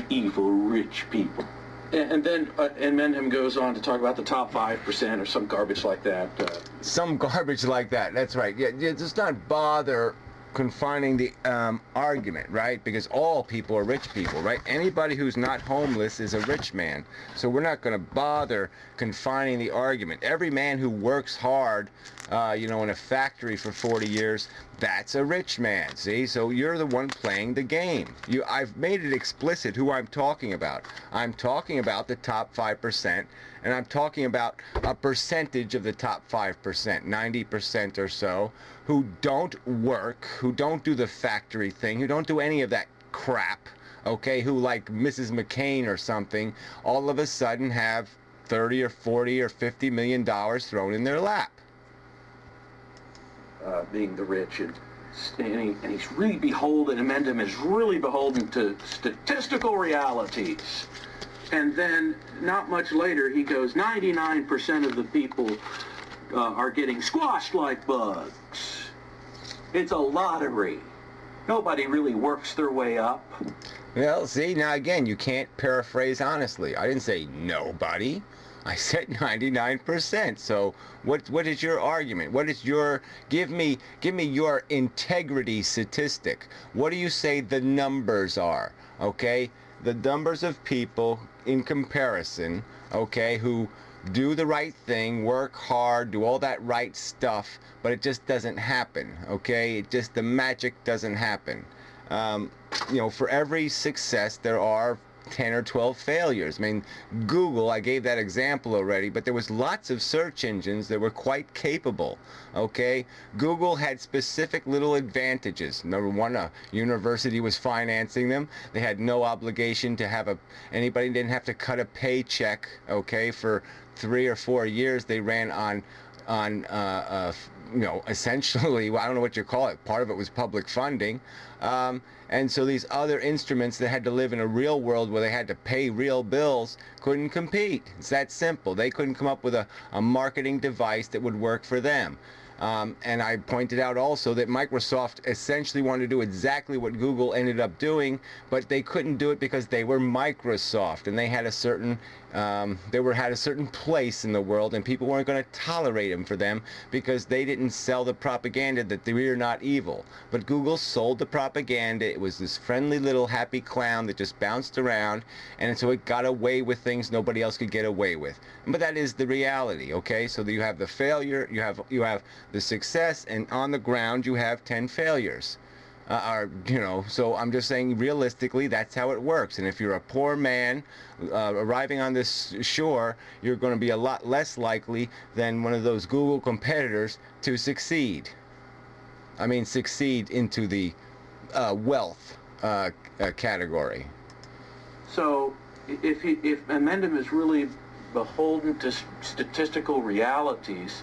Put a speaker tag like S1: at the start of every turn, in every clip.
S1: evil rich people. And then Mendham goes on to talk about the top 5% or some garbage like that.
S2: Some garbage like that, that's right. Yeah, just not bother confining the argument, right? Because all people are rich people, right? Anybody who's not homeless is a rich man. So we're not going to bother confining the argument. Every man who works hard, you know, in a factory for 40 years, that's a rich man, see? So you're the one playing the game. I've made it explicit who I'm talking about. I'm talking about the top 5%, and I'm talking about a percentage of the top 5%, 90% or so, who don't work, who don't do the factory thing, who don't do any of that crap, okay, who, like Mrs. McCain or something, all of a sudden have 30 or 40 or 50 million dollars thrown in their lap.
S1: Being the rich, and he's really beholden, and Mendham is really beholden to statistical realities. And then, not much later, he goes, 99% of the people are getting squashed like bugs. It's a lottery. Nobody really works their way up.
S2: Well, see, now again, you can't paraphrase honestly. I didn't say nobody. I said 99%. So what is your argument? What is your, give me your integrity statistic. What do you say the numbers are? Okay? The numbers of people in comparison, okay, who do the right thing, work hard, do all that right stuff, but it just doesn't happen, okay? It just, the magic doesn't happen. You know, for every success, there are 10 or 12 failures. I mean, Google, I gave that example already, but there was lots of search engines that were quite capable, okay? Google had specific little advantages. Number one, a university was financing them. They had no obligation to have anybody didn't have to cut a paycheck, okay? For 3 or 4 years, they ran on you know, essentially, well, I don't know what you call it. Part of it was public funding. And so these other instruments that had to live in a real world where they had to pay real bills couldn't compete. It's that simple. They couldn't come up with a marketing device that would work for them. And I pointed out also that Microsoft essentially wanted to do exactly what Google ended up doing, but they couldn't do it because they were Microsoft, and they had a certain had a certain place in the world, and people weren't going to tolerate them for them because they didn't sell the propaganda that we are not evil. But Google sold the propaganda. It was this friendly little happy clown that just bounced around, and so it got away with things nobody else could get away with. But that is the reality, okay? So you have the failure, you have the success, and on the ground you have 10 failures. You know, so I'm just saying realistically that's how it works. And if you're a poor man arriving on this shore, you're going to be a lot less likely than one of those Google competitors to succeed. I mean, succeed into the wealth category. So
S1: if Mendham is really beholden to statistical realities,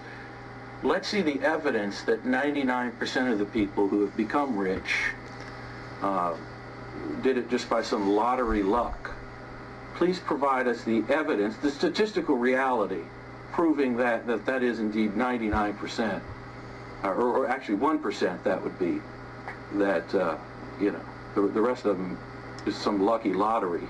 S1: let's see the evidence that 99% of the people who have become rich did it just by some lottery luck. Please provide us the evidence, the statistical reality, proving that is indeed 99%, or actually 1% that would be, that, you know, the rest of them is some lucky lottery.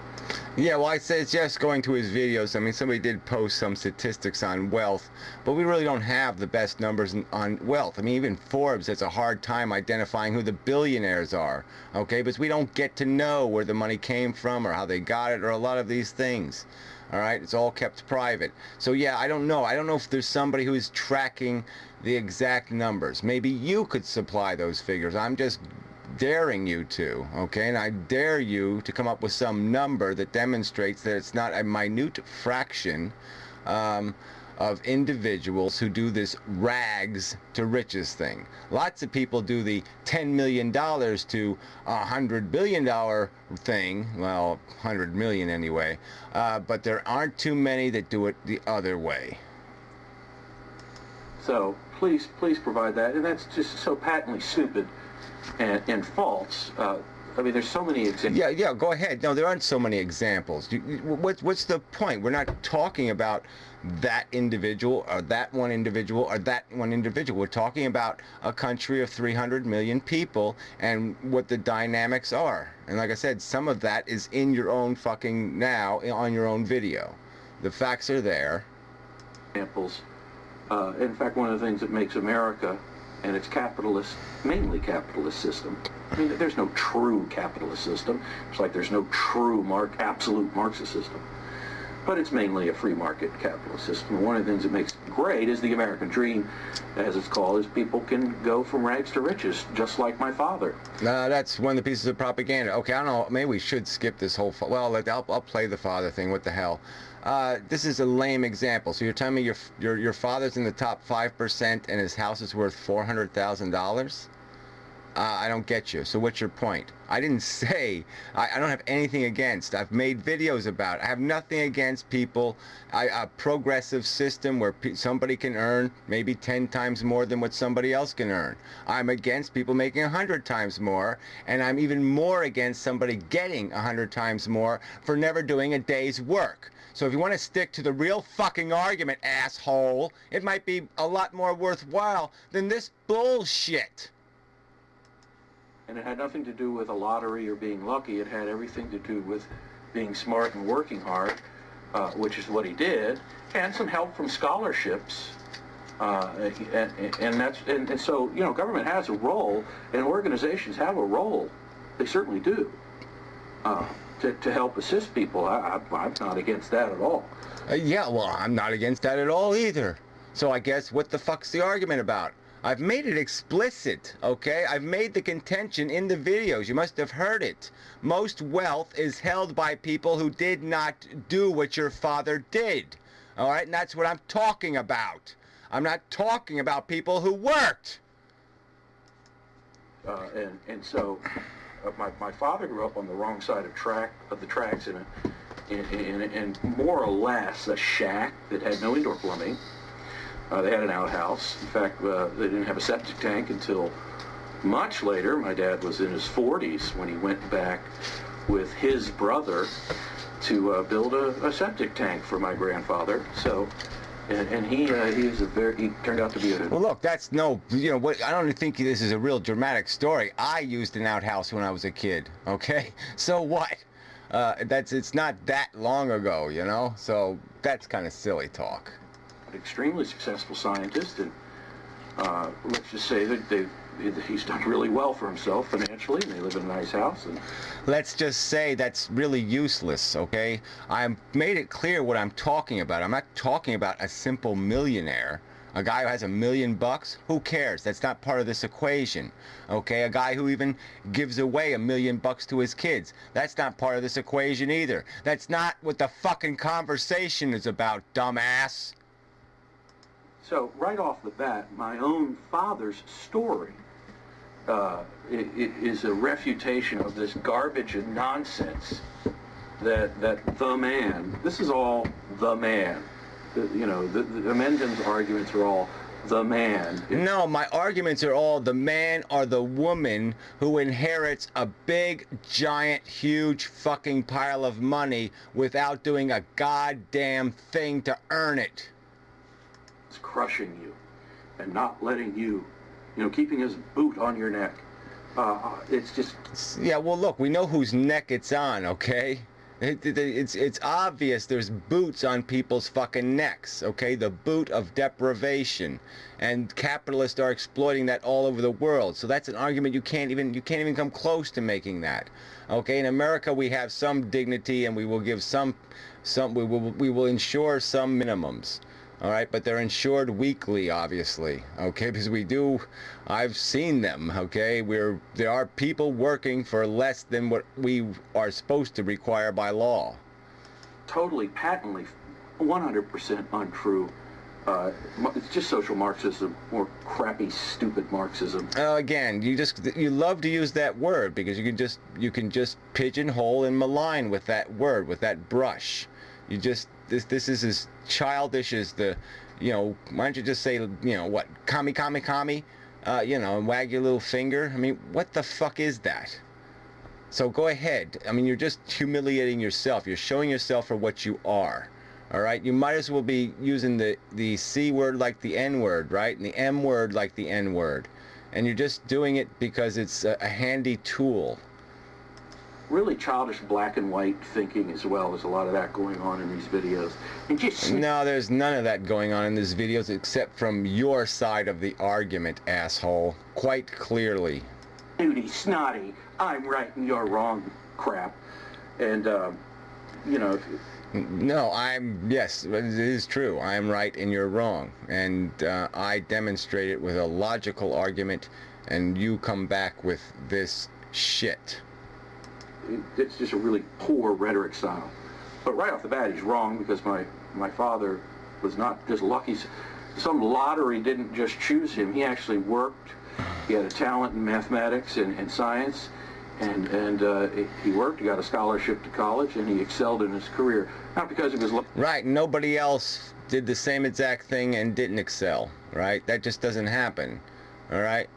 S2: Yeah, well, I'd say it's just going to his videos. I mean, somebody did post some statistics on wealth, but we really don't have the best numbers on wealth. I mean, even Forbes has a hard time identifying who the billionaires are, okay? Because we don't get to know where the money came from or how they got it or a lot of these things. All right, it's all kept private. So yeah, I don't know. I don't know if there's somebody who is tracking the exact numbers. Maybe you could supply those figures. I'm just daring you to, okay? And I dare you to come up with some number that demonstrates that it's not a minute fraction of individuals who do this rags to riches thing. Lots of people do the $10 million to $100 billion thing, well, 100 million anyway, but there aren't too many that do it the other way.
S1: So please provide that, and that's just so patently stupid and false. I mean, there's so many examples.
S2: Yeah, go ahead. No, there aren't so many examples. What's the point? We're not talking about that individual or that one individual or that one individual. We're talking about a country of 300 million people and what the dynamics are. And like I said, some of that is in your own fucking now on your own video. The facts are there.
S1: Examples. In fact, one of the things that makes America and its capitalist, mainly capitalist system. I mean, there's no true capitalist system. It's like there's no true absolute Marxist system. But it's mainly a free market capitalist system. And one of the things that makes it great is the American dream, as it's called, is people can go from rags to riches, just like my father.
S2: That's one of the pieces of propaganda. Okay, I don't know, maybe we should skip this whole, well, I'll play the father thing, what the hell. This is a lame example. So you're telling me your father's in the top 5% and his house is worth $400,000? I don't get you. So what's your point? I didn't say, I don't have anything against. I've made videos about it. I have nothing against people. A progressive system where somebody can earn maybe 10 times more than what somebody else can earn. I'm against people making 100 times more, and I'm even more against somebody getting 100 times more for never doing a day's work. So if you want to stick to the real fucking argument, asshole, it might be a lot more worthwhile than this bullshit.
S1: And it had nothing to do with a lottery or being lucky. It had everything to do with being smart and working hard, which is what he did, and some help from scholarships. And so, you know, government has a role, and organizations have a role. They certainly do. To help assist people. I'm not against that at all.
S2: Yeah, well, I'm not against that at all either. So I guess what the fuck's the argument about? I've made it explicit, okay? I've made the contention in the videos. You must have heard it. Most wealth is held by people who did not do what your father did. All right? And that's what I'm talking about. I'm not talking about people who worked.
S1: So my father grew up on the wrong side of the tracks in more or less a shack that had no indoor plumbing. They had an outhouse. In fact, they didn't have a septic tank until much later. My dad was in his 40s when he went back with his brother to build a septic tank for my grandfather. So, and he turned out to be a...
S2: Well, look, that's no, you know, what, I don't think this is a real dramatic story. I used an outhouse when I was a kid, okay? So what? It's not that long ago, you know? So that's kind of silly talk.
S1: Extremely successful scientist, and let's just say that he's done really well for himself financially, and they live in a nice house. And
S2: let's just say that's really useless, okay? I made it clear what I'm talking about. I'm not talking about a simple millionaire. A guy who has $1 million bucks, who cares? That's not part of this equation, okay? A guy who even gives away $1 million bucks to his kids, that's not part of this equation either. That's not what the fucking conversation is about, dumbass.
S1: So right off the bat, my own father's story is a refutation of this garbage and nonsense that the man, this is all the man. The Amendon's arguments are all the man.
S2: No, my arguments are all the man or the woman who inherits a big, giant, huge fucking pile of money without doing a goddamn thing to earn it.
S1: Crushing you and not letting you, keeping his boot on your neck. It's just...
S2: Yeah, well, look, we know whose neck it's on, okay? It's obvious there's boots on people's fucking necks, okay? The boot of deprivation. And capitalists are exploiting that all over the world. So that's an argument you can't even come close to making that. Okay, in America we have some dignity, and we will give we will ensure some minimums. All right, but they're insured weekly, obviously, okay, because I've seen them, okay, there are people working for less than what we are supposed to require by law.
S1: Totally, patently, 100% untrue. It's just social Marxism, or crappy, stupid Marxism.
S2: Again, you love to use that word because you can just pigeonhole and malign with that word, with that brush. This is as childish as the, why don't you just say, what, commie, and wag your little finger? I mean, what the fuck is that? So go ahead. I mean, you're just humiliating yourself. You're showing yourself for what you are. All right? You might as well be using the C word like the N word, right? And the M word like the N word. And you're just doing it because it's a handy tool.
S1: Really childish black and white thinking as well. There's a lot of that going on in these videos. And just
S2: no, there's none of that going on in these videos except from your side of the argument, asshole. Quite clearly.
S1: Snooty, snotty, I'm right and you're wrong crap. And, you know...
S2: No, yes, it is true. I'm right and you're wrong. And I demonstrate it with a logical argument, and you come back with this shit.
S1: It's just a really poor rhetoric style. But right off the bat, he's wrong, because my father was not just lucky. Some lottery didn't just choose him. He actually worked. He had a talent in mathematics and science. And he worked, he got a scholarship to college, and he excelled in his career. Not because of his...
S2: Right, nobody else did the same exact thing and didn't excel, right? That just doesn't happen, all right?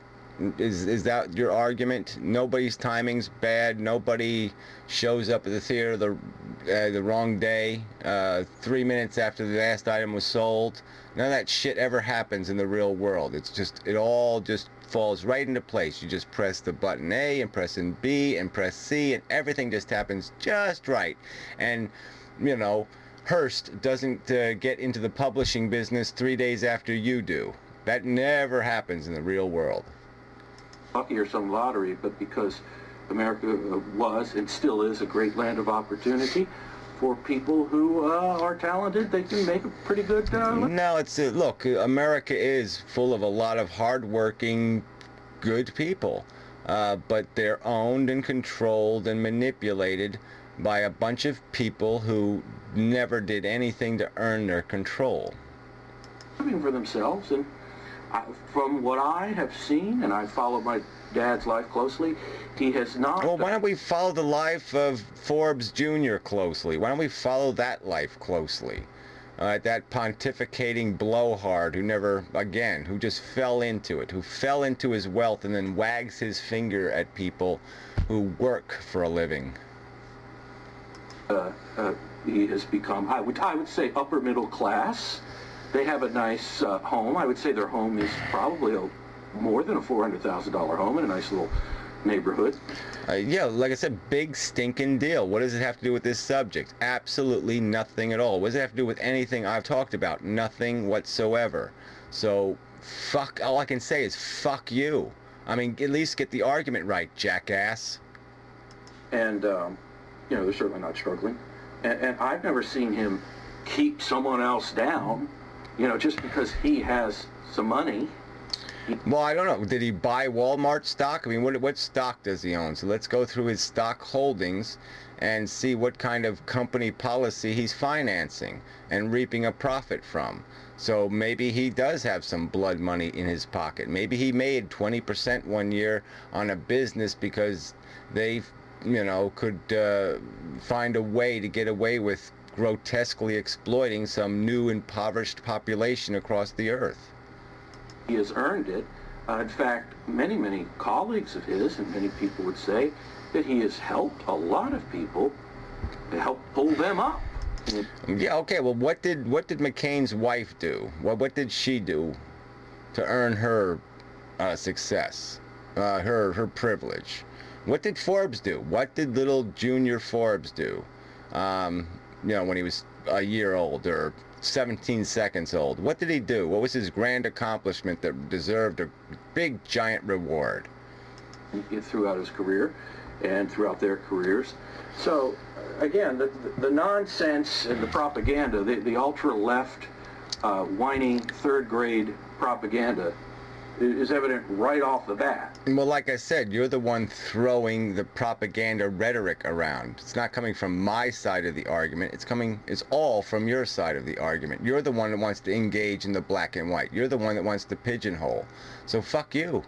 S2: Is that your argument? Nobody's timing's bad, nobody shows up at the theater the wrong day, 3 minutes after the last item was sold. None of that shit ever happens in the real world. It's just, it all just falls right into place. You just press the button A and press in B and press C, and everything just happens just right. And, you know, Hearst doesn't get into the publishing business 3 days after you do. That never happens in the real world.
S1: Lucky or some lottery, but because America was and still is a great land of opportunity for people who are talented. They can make a pretty good
S2: No, it's look, America is full of a lot of hardworking, good people, but they're owned and controlled and manipulated by a bunch of people who never did anything to earn their control.
S1: Living for themselves, and from what I have seen, and I follow my dad's life closely, he has not...
S2: Well, why don't we follow the life of Forbes Jr. closely? Why don't we follow that life closely? That pontificating blowhard who never, again, who just fell into it, who fell into his wealth and then wags his finger at people who work for a living.
S1: He has become, I would say, upper middle class. They have a nice home. I would say their home is probably more than a $400,000 home in a nice little neighborhood.
S2: Yeah, like I said, big stinking deal. What does it have to do with this subject? Absolutely nothing at all. What does it have to do with anything I've talked about? Nothing whatsoever. So, fuck, all I can say is fuck you. I mean, at least get the argument right, jackass.
S1: And, you know, they're certainly not struggling. And I've never seen him keep someone else down, you know, just because he has some money.
S2: Well, I don't know. Did he buy Walmart stock? I mean, what stock does he own? So let's go through his stock holdings and see what kind of company policy he's financing and reaping a profit from. So maybe he does have some blood money in his pocket. Maybe he made 20% one year on a business because they, you know, could find a way to get away with grotesquely exploiting some new impoverished population across the earth.
S1: He has earned it. In fact, many colleagues of his and many people would say that he has helped a lot of people to help pull them up.
S2: Yeah, okay, well, what did McCain's wife do? What did she do to earn her success, her privilege? What did Forbes do? What did little Junior Forbes do? You know, when he was a year old or 17 seconds old. What did he do? What was his grand accomplishment that deserved a big, giant reward?
S1: Throughout his career and throughout their careers. So, again, the nonsense and the propaganda, the ultra-left, whiny third-grade propaganda is evident right off the bat.
S2: Well, like I said, you're the one throwing the propaganda rhetoric around. It's not coming from my side of the argument. It's all from your side of the argument. You're the one that wants to engage in the black and white. You're the one that wants to pigeonhole. So fuck you.